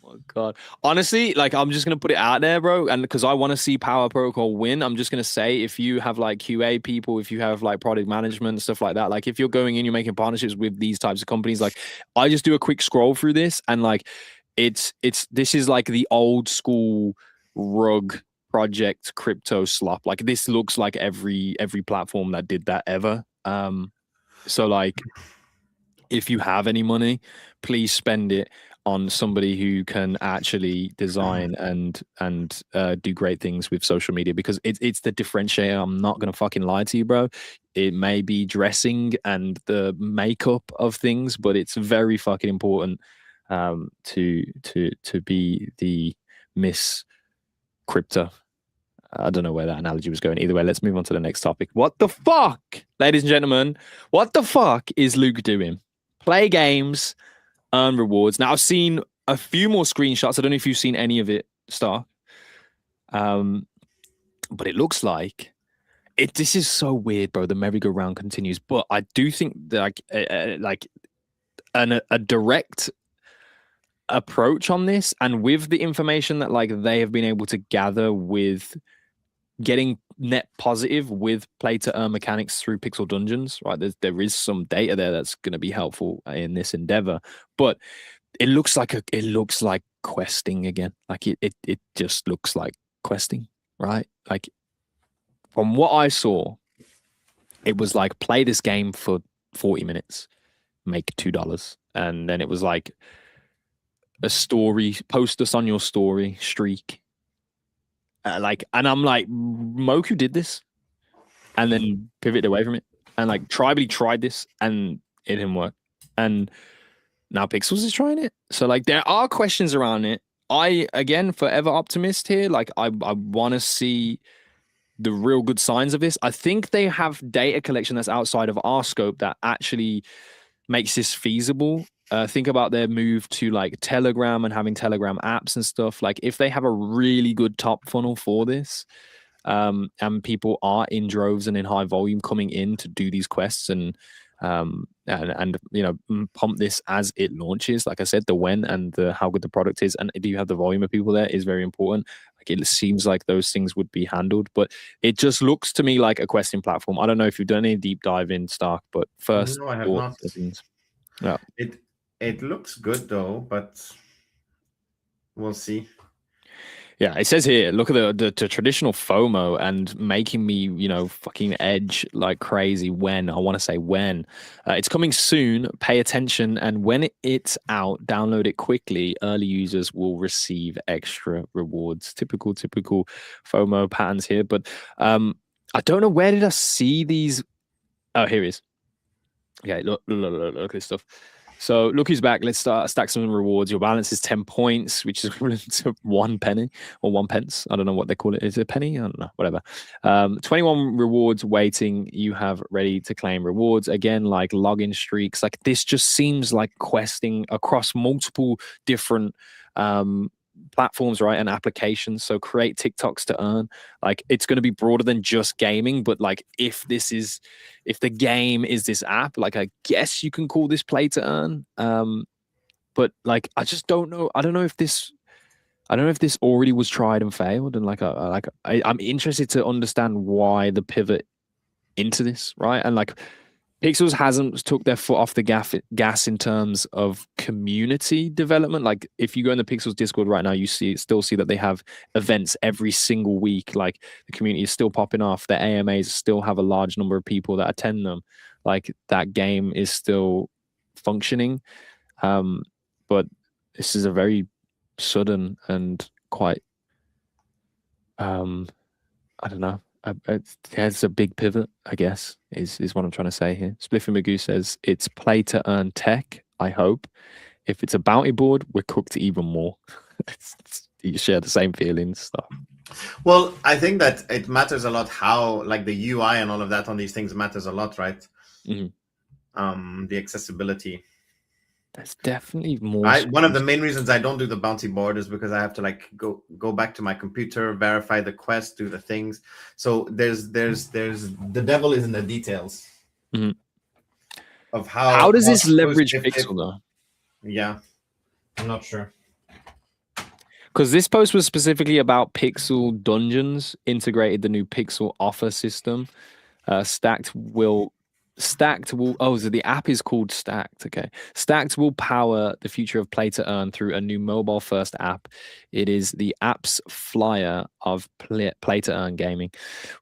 Oh Oh God. Honestly, like I'm just gonna put it out there, bro, and because I want to see Power Protocol win, I'm just gonna say if you have like QA people, if you have like product management stuff like that, like if you're going in, you're making partnerships with these types of companies, like I just do a quick scroll through this and like it's this is like the old school rug project crypto slop. Like this looks like every platform that did that ever. So like if you have any money, please spend it on somebody who can actually design and do great things with social media, because it's the differentiator. I'm not gonna fucking lie to you, bro. It may be dressing and the makeup of things, but it's very fucking important to be the Miss Crypto. I don't know where that analogy was going. Either way, let's move on to the next topic. What the fuck, ladies and gentlemen? What the fuck is Luke doing? Play games, earn rewards. Now, I've seen a few more screenshots. I don't know if you've seen any of it, Star. But it looks like this is so weird, bro. The merry-go-round continues. But I do think that a direct approach on this, and with the information that like they have been able to gather with getting net positive with play to earn mechanics through pixel dungeons, right? There is some data there that's going to be helpful in this endeavor, but it looks like questing again. Like it just looks like questing, right? Like from what I saw, it was like play this game for 40 minutes, make $2, and then it was like a story, post us on your story streak. And I'm like, Moku did this and then pivoted away from it. And like Tribally tried this and it didn't work. And now Pixels is trying it. So like there are questions around it. I, again, forever optimist here. Like I want to see the real good signs of this. I think they have data collection that's outside of our scope that actually makes this feasible. Think about their move to like Telegram and having Telegram apps and stuff. Like if they have a really good top funnel for this, and people are in droves and in high volume coming in to do these quests and you know, pump this as it launches. Like I said, the when and the how good the product is, and do you have the volume of people there is very important. Like it seems like those things would be handled, but it just looks to me like a questing platform. I don't know if you've done any deep dive in Stark, but first, no, I have not. Yeah. It looks good though, but we'll see. Yeah, it says here, look at the traditional FOMO and making me, you know, fucking edge like crazy when. I want to say when. It's coming soon. Pay attention. And when it's out, download it quickly. Early users will receive extra rewards. Typical FOMO patterns here. But I don't know, where did I see these? Oh, here it is. Okay, look at this stuff. So look who's back. Let's stack some rewards. Your balance is 10 points, which is equivalent to 1 penny or 1 pence. I don't know what they call it. Is it a penny? I don't know. Whatever. 21 rewards waiting. You have ready to claim rewards. Again, like login streaks. Like this just seems like questing across multiple different platforms, right, and applications. So create TikToks to earn. Like it's going to be broader than just gaming, but like if the game is this app, like I guess you can call this play to earn. But like I just don't know. I don't know if this already was tried and failed, and I'm interested to understand why the pivot into this, right? And like Pixels hasn't took their foot off the gas in terms of community development. Like if you go in the Pixels Discord right now, you still see that they have events every single week. Like the community is still popping off. The AMAs still have a large number of people that attend them. Like that game is still functioning. But this is a very sudden and quite, I don't know. It's a big pivot, I guess, is what I'm trying to say here. Spliffy Magoo says it's play to earn tech, I hope. If it's a bounty board, we're cooked even more. You share the same feelings. So. Well, I think that it matters a lot how, like the UI and all of that on these things matters a lot, right? Mm-hmm. The accessibility. That's definitely more. One of the main reasons I don't do the bounty board is because I have to like go back to my computer, verify the quest, do the things. So there's the devil is in the details of how does this leverage Pixel though? Yeah, I'm not sure. because this post was specifically about Pixel Dungeons, integrated the new Pixel offer system. Stacked will so the app is called Stacked. Okay. Stacked will power the future of play to earn through a new mobile first app. It is the app's flyer of play to earn gaming.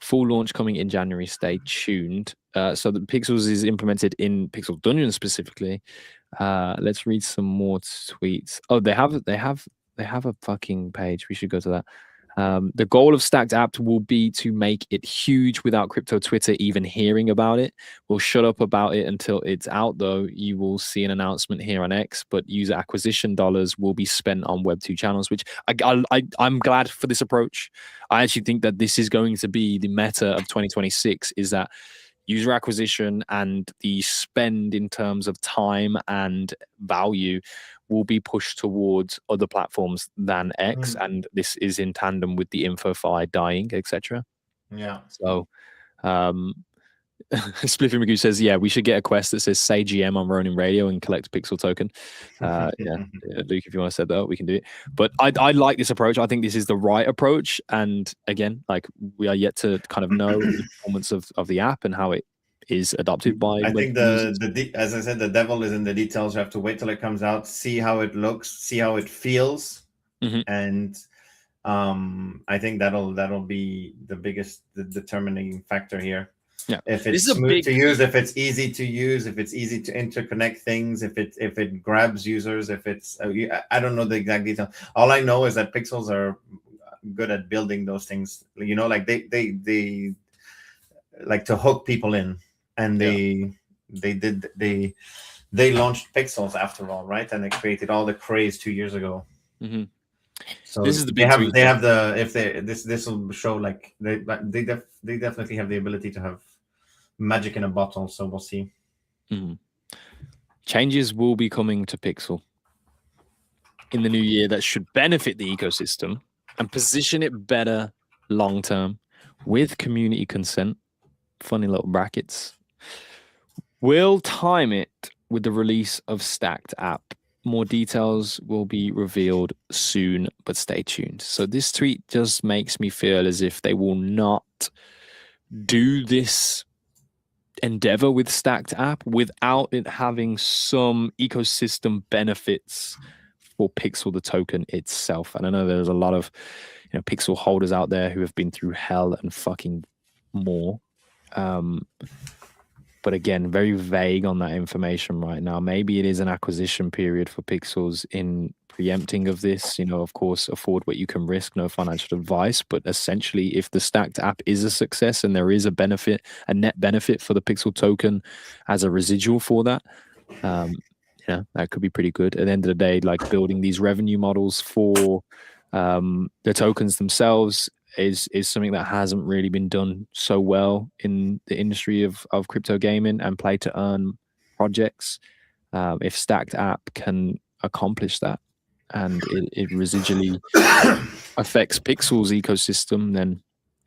Full launch coming in January. Stay tuned. So the Pixels is implemented in Pixel Dungeons specifically. Let's read some more tweets. Oh, they have a fucking page. We should go to that. The goal of Stacked App will be to make it huge without crypto Twitter even hearing about it. We'll shut up about it until it's out, though. You will see an announcement here on X, but user acquisition dollars will be spent on Web2 channels, which I'm glad for this approach. I actually think that this is going to be the meta of 2026, is that user acquisition and the spend in terms of time and value will be pushed towards other platforms than X, and this is in tandem with the InfoFi dying, etc. Yeah. So, Spliffy Magoo says, "Yeah, we should get a quest that says say GM on Ronin Radio and collect Pixel token." Yeah, Luke, if you want to set that up, we can do it. But I like this approach. I think this is the right approach. And again, like, we are yet to kind of know the performance of the app and how it is adopted by. I think as I said, the devil is in the details. You have to wait till it comes out, see how it looks, see how it feels, and I think that'll be the biggest determining factor here. Yeah, if it's smooth to use, if it's easy to use, if it's easy to interconnect things, if it grabs users, if it's I don't know the exact detail. All I know is that Pixels are good at building those things. You know, like they like to hook people in. And they launched Pixels after all, right? And they created all the craze 2 years ago. So this is the big this will show like they definitely have the ability to have magic in a bottle. So we'll see. Changes will be coming to Pixel in the new year that should benefit the ecosystem and position it better long term with community consent. Funny little brackets. We'll time it with the release of Stacked App. More details will be revealed soon, but stay tuned. So this tweet just makes me feel as if they will not do this endeavor with Stacked App without it having some ecosystem benefits for Pixel, the token itself. And I know there's a lot of Pixel holders out there who have been through hell and fucking more. But again, very vague on that information right now. Maybe it is an acquisition period for Pixels in preempting of this. Of course, afford what you can risk, no financial advice. But essentially, if the Stacked App is a success and there is a net benefit for the Pixel token as a residual for that, that could be pretty good. At the end of the day, like, building these revenue models for the tokens themselves is something that hasn't really been done so well in the industry of crypto gaming and play to earn projects. If Stacked App can accomplish that and it residually affects Pixel's ecosystem, then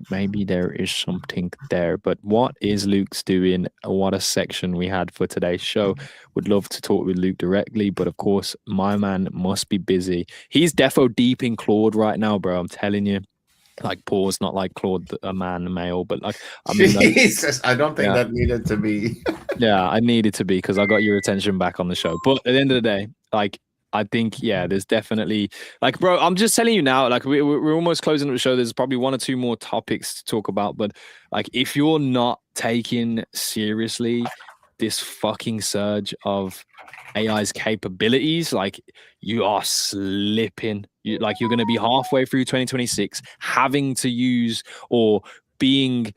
maybe there is something there. But what is Luke's doing? What a section we had for today's show. Would love to talk with Luke directly, but of course my man must be busy. He's defo deep in Claude right now, bro. I'm telling you. Like, pause, not like Claude, a man, a male, but like, I mean, Jesus, I don't think that needed to be. Yeah, I needed to be because I got your attention back on the show. But at the end of the day, like, I think, there's definitely, like, bro, I'm just telling you now, like, we're almost closing up the show. There's probably one or two more topics to talk about, but like, if you're not taking seriously this fucking surge of AI's capabilities, like, you are slipping. You're going to be halfway through 2026 having to use or being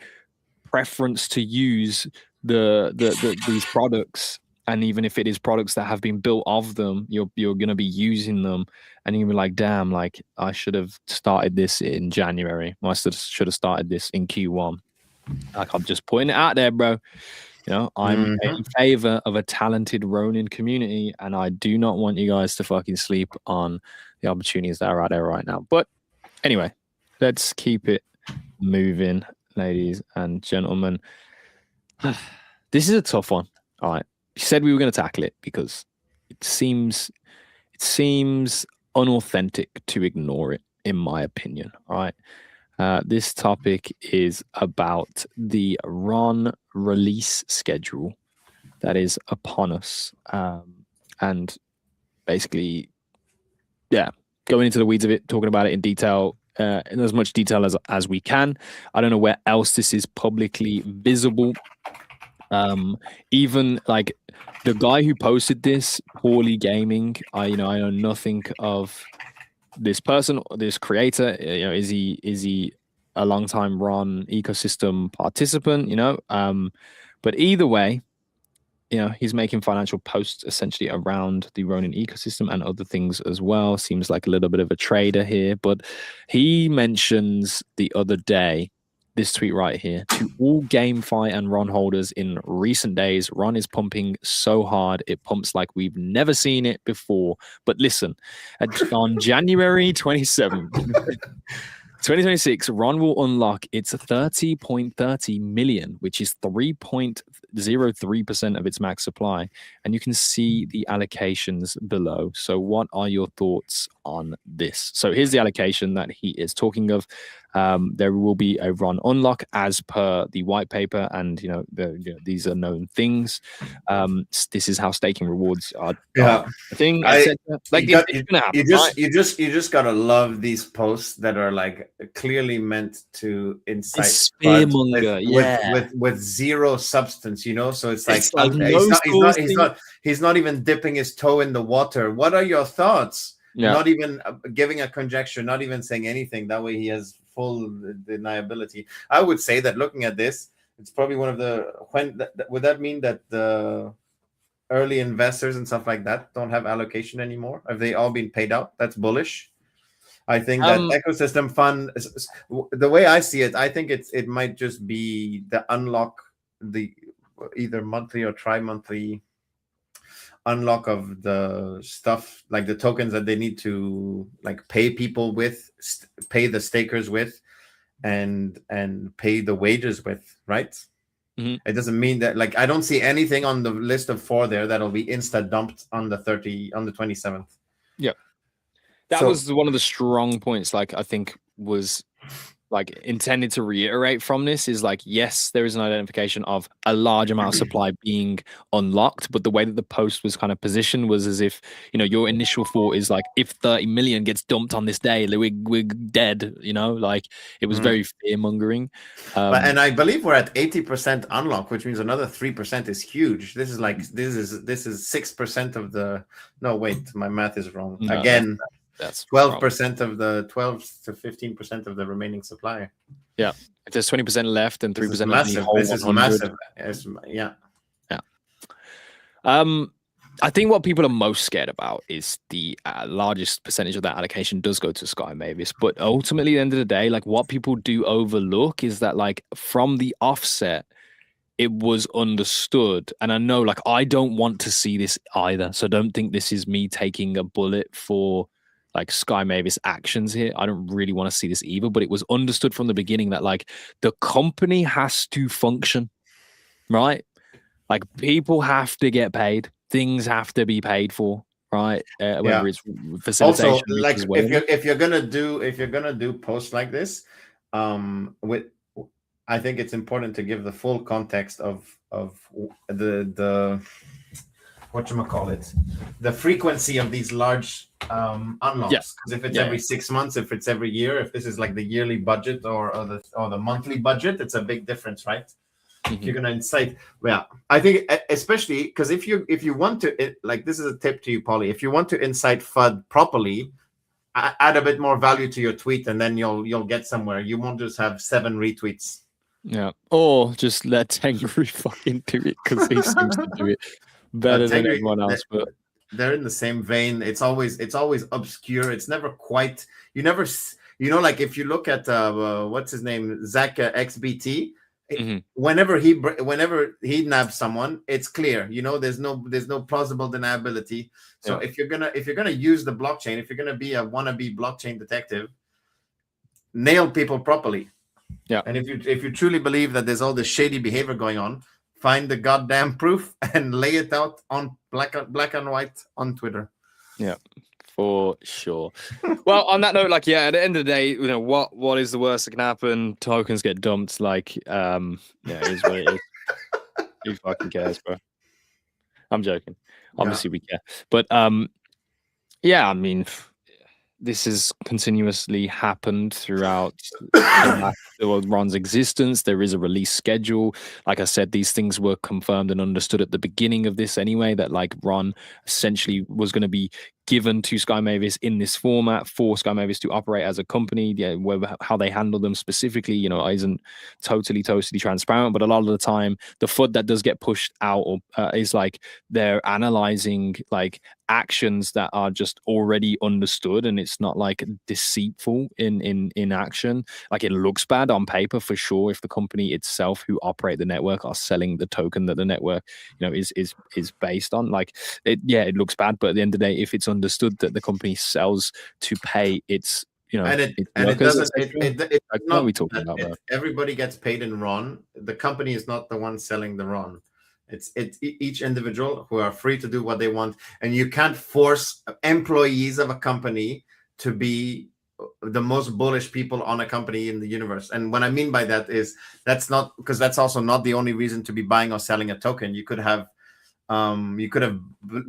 preferenced to use these products. And even if it is products that have been built of them, you're going to be using them, and you're like, damn, like, I should have started this in January. I should have started this in Q1. Like, I'm just putting it out there, bro. I'm in favor of a talented Ronin community, and I do not want you guys to fucking sleep on the opportunities that are out there right now. But anyway, let's keep it moving, ladies and gentlemen. This is a tough one. All right. We said we were going to tackle it because it seems unauthentic to ignore it, in my opinion. All right. This topic is about the RON release schedule that is upon us. And basically, yeah, going into the weeds of it, talking about it in detail, in as much detail as we can. I don't know where else this is publicly visible. Even like the guy who posted this, Poorly Gaming, I know nothing of this person, this creator. Is he a long-time RON ecosystem participant? But either way, he's making financial posts essentially around the Ronin ecosystem and other things as well. Seems like a little bit of a trader here, but he mentions the other day, this tweet right here: to all GameFi and RON holders in recent days, RON is pumping so hard, it pumps like we've never seen it before. But listen, on January 27th, 2026, RON will unlock its 30.30 million, which is 3.03% of its max supply. And you can see the allocations below. So what are your thoughts on this? So here's the allocation that he is talking of. There will be a RON unlock as per the white paper, and these are known things. This is how staking rewards are. Yeah, thing. You just gotta love these posts that are like clearly meant to incite with zero substance. So it's like he's not even dipping his toe in the water. What are your thoughts? Yeah. Not even giving a conjecture, not even saying anything. That way he has full deniability. I would say that looking at this, it's probably one of the would that mean that the early investors and stuff like that don't have allocation anymore? Have they all been paid out? That's bullish. I think that ecosystem fund, the way I see it, I think it might just be the unlock, the either monthly or tri-monthly unlock of the stuff, like the tokens that they need to like pay people with, pay the stakers with, and pay the wages with, right? Mm-hmm. It doesn't mean that, like, I don't see anything on the list of 4 there that'll be insta dumped on the 27th. Yeah, that was one of the strong points. Like, I think was like intended to reiterate from this is like, yes, there is an identification of a large amount of supply being unlocked, but the way that the post was kind of positioned was as if, your initial thought is like, if 30 million gets dumped on this day, we're dead, like it was very fear mongering. And I believe we're at 80% unlock, which means another 3% is huge. This is 6% of the, no, wait, my math is wrong. No, again. That's 12% of the 12 to 15% of the remaining supply. Yeah, if there's 20% left and 3% massive. Of the whole this is 100. Massive. Yeah. I think what people are most scared about is the largest percentage of that allocation does go to Sky Mavis. But ultimately, at the end of the day, like what people do overlook is that like from the offset, it was understood. And I know like I don't want to see this either. So don't think this is me taking a bullet for like Sky Mavis actions here. I don't really want to see this either, but it was understood from the beginning that like the company has to function, right? Like people have to get paid, things have to be paid for, right? Whether it's facilitation. Also, like if you're gonna do posts like this, I think it's important to give the full context of the whatchamacallit, the frequency of these large unlocks. Because if it's every 6 months, if it's every year, if this is like the yearly budget or the monthly budget, it's a big difference, right? Mm-hmm. You're gonna incite. Yeah, I think especially because if you want to, like, this is a tip to you, Polly. If you want to incite FUD properly, add a bit more value to your tweet, and then you'll get somewhere. You won't just have 7 retweets. Yeah, or just let Tengri fucking do it because he seems to do it better than everyone else. But they're in the same vein. It's always obscure. It's never quite. Like if you look at what's his name, Zach XBT. Mm-hmm. Whenever he nabs someone, it's clear. There's no plausible deniability. So if you're gonna use the blockchain, if you're gonna be a wannabe blockchain detective, nail people properly. Yeah. And if you truly believe that there's all this shady behavior going on, find the goddamn proof and lay it out on black and white on Twitter. Yeah, For sure. Well, on that note, like, yeah, at the end of the day, you know, what is the worst that can happen? Tokens get dumped. Like, yeah, it is what it is. Who fucking cares, bro? I'm joking. Obviously, we care. But yeah, I mean, this has continuously happened throughout Ron's existence. There is a release schedule. Like I said, these things were confirmed and understood at the beginning of this anyway, that like Ron essentially was going to be given to Sky Mavis in this format for Sky Mavis to operate as a company. Yeah, how they handle them specifically, you know, isn't totally transparent. But a lot of the time, the FUD that does get pushed out is like they're analyzing like actions that are just already understood, and it's not like deceitful in action. Like, it looks bad on paper for sure if the company itself who operate the network are selling the token that the network, you know, is based on. Like, it looks bad, but at the end of the day, if it's understood that the company sells to pay its, you know, and workers, it's like, not what are we talking about, bro? Everybody gets paid in RON. The company is not the one selling the RON. It's each individual who are free to do what they want, and you can't force employees of a company to be the most bullish people on a company in the universe. And what I mean by that is that's not, because that's also not the only reason to be buying or selling a token. You could have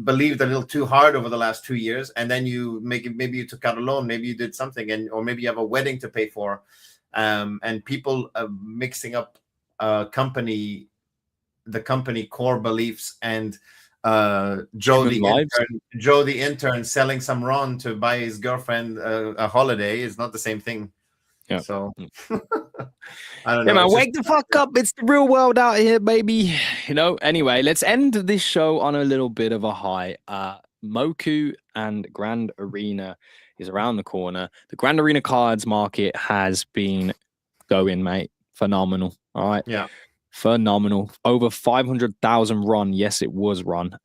believed a little too hard over the last 2 years, and then maybe you took out a loan, maybe you did something, or maybe you have a wedding to pay for, and people mixing up the company core beliefs and Joe the intern selling some RON to buy his girlfriend a holiday is not the same thing. Yeah. So I don't know. Man, wake the fuck up. It's the real world out here, baby. You know, anyway, let's end this show on a little bit of a high. Moku and Grand Arena is around the corner. The Grand Arena cards market has been going, mate. Phenomenal. All right. Yeah. Phenomenal. Over 500,000 RON. Yes, it was RON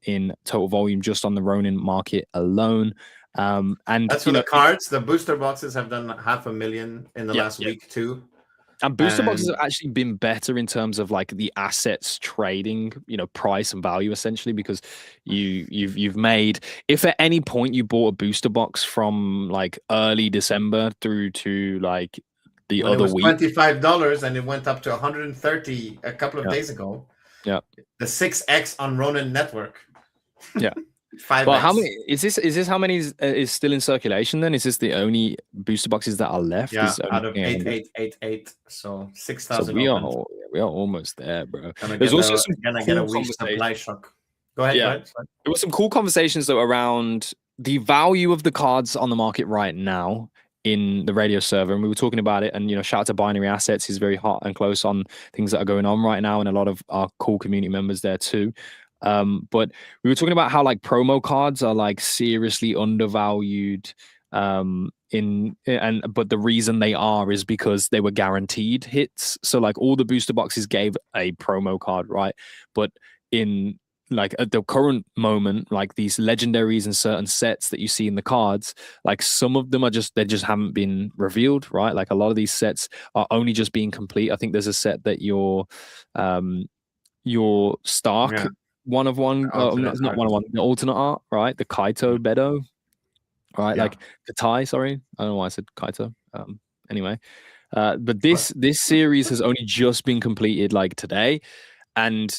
in total volume just on the Ronin market alone. And that's for the cards. The booster boxes have done 500,000 in the last week too. And booster boxes have actually been better in terms of like the assets trading, you know, price and value essentially, because you've made, if at any point you bought a booster box from like early December through to like the other week, $25 and it went up to 130 a couple of days ago. Yeah, the 6x on Ronin network. Yeah. 5x. Well, how many is this? How many is still in circulation? Then is this the only booster boxes that are left? Yeah, out of 8. So 6,000. So we are almost there, bro. There's also some get a weak supply shock. Go ahead. Yeah, go ahead. There were some cool conversations though around the value of the cards on the market right now in the radio server, and we were talking about it. And you know, shout out to Binary Assets. He's very hot and close on things that are going on right now, and a lot of our cool community members there too. But we were talking about how like promo cards are like seriously undervalued. But the reason they are is because they were guaranteed hits. So like all the booster boxes gave a promo card, right? But in like at the current moment, like these legendaries and certain sets that you see in the cards, like some of them they just haven't been revealed, right? Like a lot of these sets are only just being complete. I think there's a set that your Stark. Yeah. One of one, not one of one, the alternate art, right? The Kaito Bedo, right? Yeah. Like Katai, sorry. I don't know why I said Kaito. Anyway, but this series has only just been completed like today. And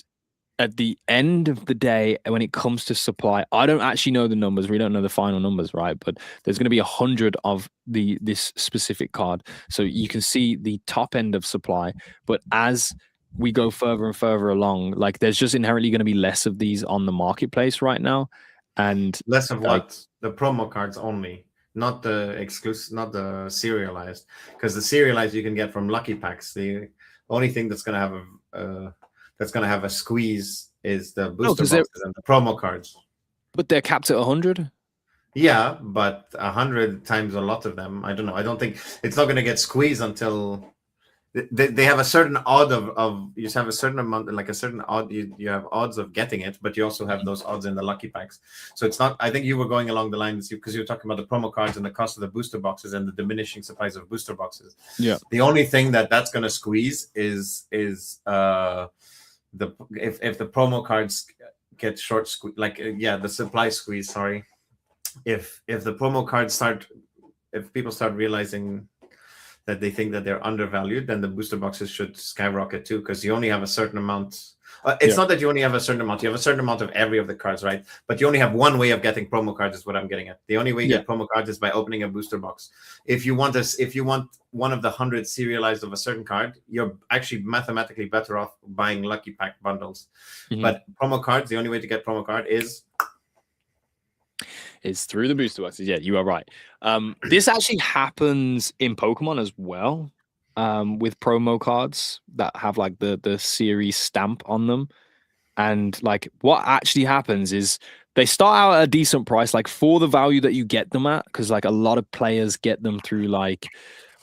at the end of the day, when it comes to supply, I don't actually know the numbers. We don't know the final numbers, right? But there's going to be 100 of this specific card. So you can see the top end of supply. But as we go further and further along, like there's just inherently going to be less of these on the marketplace right now. And less of what? The promo cards only, not the exclusive, not the serialized, because the serialized you can get from lucky packs. The only thing that's going to have a squeeze is the booster boxes and the promo cards. But they're capped at 100. Yeah, but 100 times a lot of them. I don't know. I don't think it's not going to get squeezed until they have a certain odd of you have a certain amount, like a certain odd, you have odds of getting it, but you also have those odds in the lucky packs. So it's not, I think you were going along the lines because you were talking about the promo cards and the cost of the booster boxes and the diminishing supplies of booster boxes. Yeah. The only thing that's going to squeeze is if the promo cards get short squeeze, the supply squeeze, sorry. if the promo cards if people start realizing that they think that they're undervalued, then the booster boxes should skyrocket too, because you only have a certain amount. It's not that you only have a certain amount. You have a certain amount of every of the cards, right? But you only have one way of getting promo cards, is what I'm getting at. The only way you get promo cards is by opening a booster box. If you want one of the 100 serialized of a certain card, you're actually mathematically better off buying Lucky Pack bundles. But promo cards, the only way to get promo card is through the booster boxes. Yeah, you are right. This actually happens in Pokemon as well, with promo cards that have like the series stamp on them. And like what actually happens is they start out at a decent price, like for the value that you get them at, because like a lot of players get them through like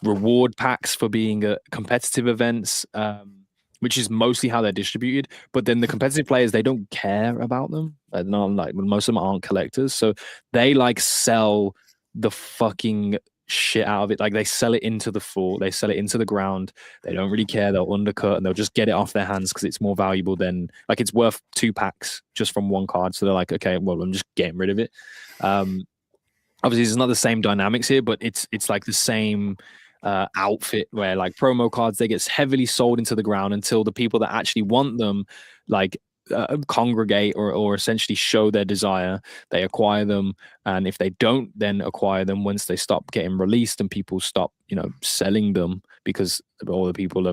reward packs for being at competitive events, which is mostly how they're distributed. But then the competitive players, they don't care about them. Like most of them aren't collectors, so they like sell the fucking shit out of it. Like they sell it into the floor, they sell it into the ground. They don't really care. They'll undercut and they'll just get it off their hands because it's more valuable than like it's worth 2 packs just from one card. So they're like, okay, well, I'm just getting rid of it. Obviously, it's not the same dynamics here, but it's like the same outfit where like promo cards, they get heavily sold into the ground until the people that actually want them like congregate or essentially show their desire. They acquire them, and if they don't then acquire them, once they stop getting released and people stop selling them because all the people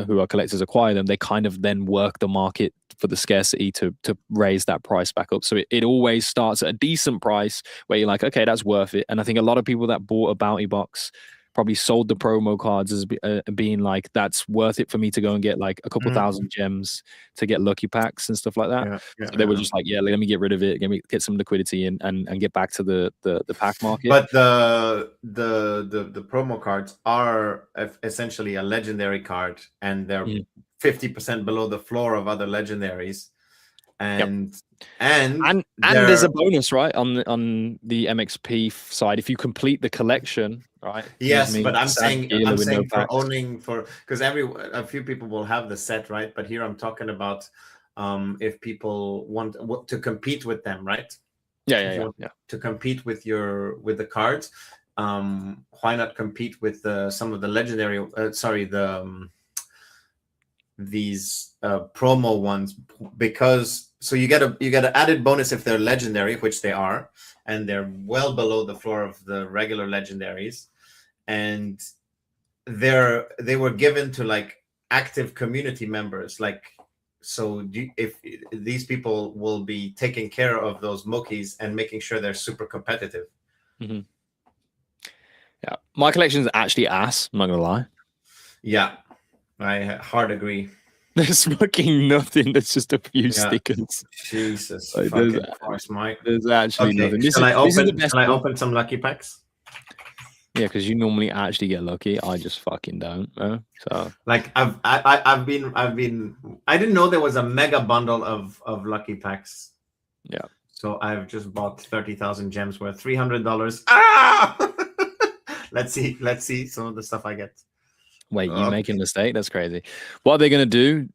who are collectors acquire them, they kind of then work the market for the scarcity to raise that price back up. So it always starts at a decent price where you're like, okay, that's worth it. And I think a lot of people that bought a bounty box probably sold the promo cards as being like, that's worth it for me to go and get like a couple thousand gems to get lucky packs and stuff like that. So they were just like, yeah, let me get rid of it, get some liquidity and get back to the pack market. But the promo cards are essentially a legendary card, and they're 50% below the floor of other legendaries. And there's a bonus, right, on the MXP side if you complete the collection, right? Yes, but I'm saying for owning, because a few people will have the set, right? But here I'm talking about if people want to compete with them, right? Yeah. To compete with the cards, why not compete with some of the legendary? These promo ones, because so you get an added bonus if they're legendary, which they are, and they're well below the floor of the regular legendaries, and they were given to like active community members, like, so if these people will be taking care of those Mokis and making sure they're super competitive. Yeah, my collection is actually ass, I'm not gonna lie. Yeah, I hard agree. There's fucking nothing. There's just a few stickers. Jesus, like, Christ, Mike. There's actually nothing. Can I open some lucky packs? Yeah, because you normally actually get lucky. I just fucking don't. So like I didn't know there was a mega bundle of lucky packs. Yeah. So I've just bought 30,000 gems worth $300. Ah! Let's see some of the stuff I get. Wait, you making a mistake? That's crazy. What are they going to do?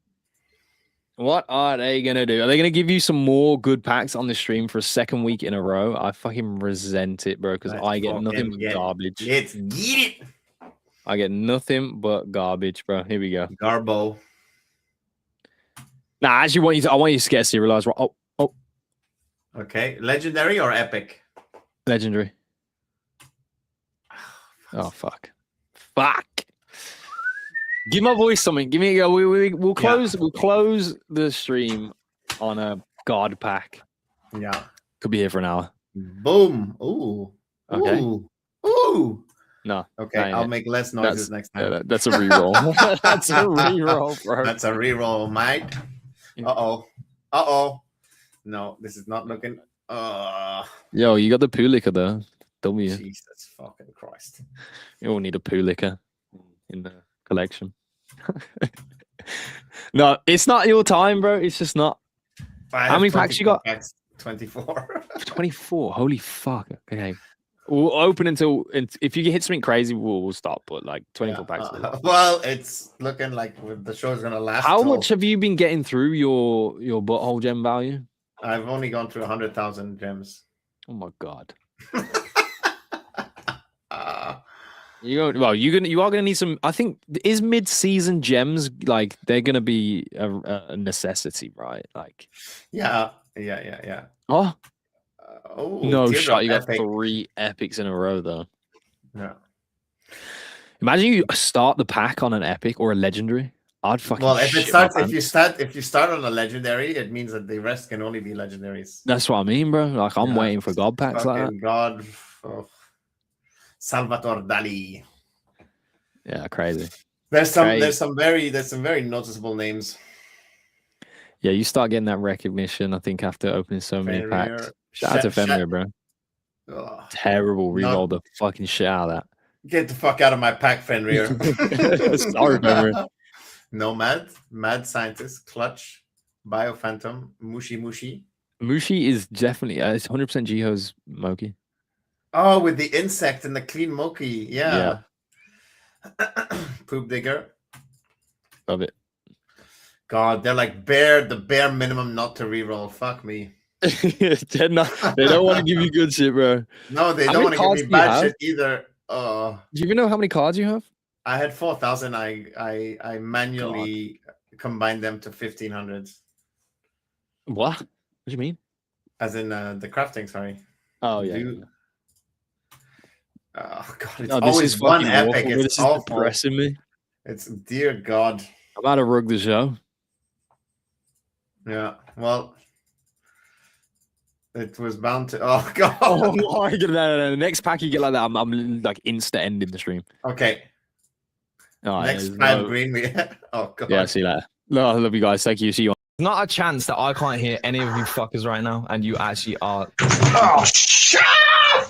What are they going to do? Are they going to give you some more good packs on the stream for a second week in a row? I fucking resent it, bro, because I get nothing but garbage. Let's get it. I get nothing but garbage, bro. Here we go. Garbo. Nah, I actually I want you to get serialized. Oh. Okay. Legendary or epic? Legendary. Oh, fuck. Fuck. Give my voice something. Give me. We'll close. Yeah. We'll close the stream on a god pack. Yeah. Could be here for an hour. Boom. Ooh. Okay. Ooh. No. Okay. I'll make less noises next time. Yeah, that's a reroll. That's a reroll, bro. That's a reroll, mate. Uh-oh. No, this is not looking. Yo, you got the poo liquor though. W. Jesus fucking Christ. You all need a poo liquor in the collection. No, it's not your time, bro. It's just not. How many packs you got? 24. 24. Holy fuck. Okay. We'll open until if you hit something crazy, we'll stop. But like 24 packs. Well, it's looking like the show's gonna last. How much have you been getting through your butthole gem value? I've only gone through 100,000 gems. Oh my god. You are gonna need some. I think is mid-season gems like they're gonna be a necessity, right? Like, yeah. Oh, no shot! You got epic. 3 epics in a row, though. Yeah. Imagine you start the pack on an epic or a legendary. I'd fucking. Well, if you start on a legendary, it means that the rest can only be legendaries. That's what I mean, bro. Like I'm waiting for God packs like that. God, Salvatore Dali. Yeah, crazy. There's some very noticeable names. Yeah, you start getting that recognition. I think after opening so many packs. Shout out to Fenrir, bro. Terrible. Reroll the fucking shit out of that. Get the fuck out of my pack, Fenrir. Sorry, Fenrir. Nomad, Mad Scientist, Clutch, Bio Phantom, Mushi. Mushi is definitely it's 100% Jiho's Moki. Oh, with the insect and the clean Moki, yeah. Poop Digger. Love it. God, they're like the bare minimum not to reroll. Fuck me. They don't want to give you good shit, bro. No, they don't want to give me bad shit either. Do you even know how many cards you have? I had 4,000. I manually combined them to 1,500. What? What do you mean? As in the crafting, sorry. Oh, yeah. Oh, God. It's always one epic. Awful. It's depressing me. It's, dear God. I'm about to rug the show. Yeah. Well, it was bound to. Oh, God. Oh, my God. No. The next pack you get like that, I'm like insta ending the stream. Okay. Oh, next time, green. Oh, God. Yeah, see you later. No, I love you guys. Thank you. See you on. There's not a chance that I can't hear any of you fuckers right now, and you actually are. Oh, shut up!